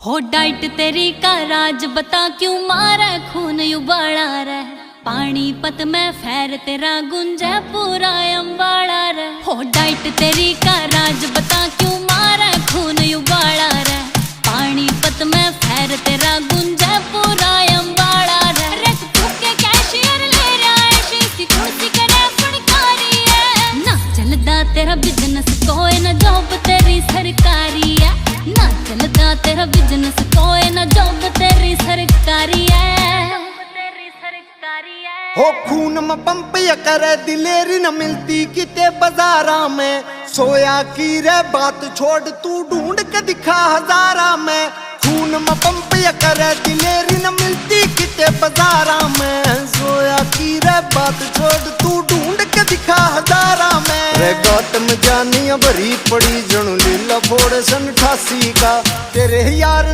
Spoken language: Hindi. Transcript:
हो डाइट तेरी का राज बता क्यों मारे खून उबाला रे। पानीपत में फैर तेरा गुंजे पूरा अम्बाड़ा रे। हो डाइट तेरी का राज बता क्यों मारे खून उबाला रे। पानीपत में फैर तेरा गुंजे पूरा अम्बाड़ा रे। रख फूके कैशियर ले रहा है शीसी कुर्सी करे फनकारी है। ना चलदा तेरा बिजनेस कोई ना जॉब तेरी सरकारी है। ना चलदा तेरा बिजनेस कोई ना जॉब तेरी सरकारी है। हो खून में पंप या करे दिलेरी न मिलती किते बाजारा में। सोया की रे बात छोड़ तू ढूंढ के दिखा हजारा में। खून में पंप या करे दिलेरी न मिलती किते बाजारा में। सोया की रे बात छोड़ तू ढूंढ के दिखा हजारा में। रे गौतम जानिया भरी पड़ी जनू लीला फोड़ सन 88 का तेरे यार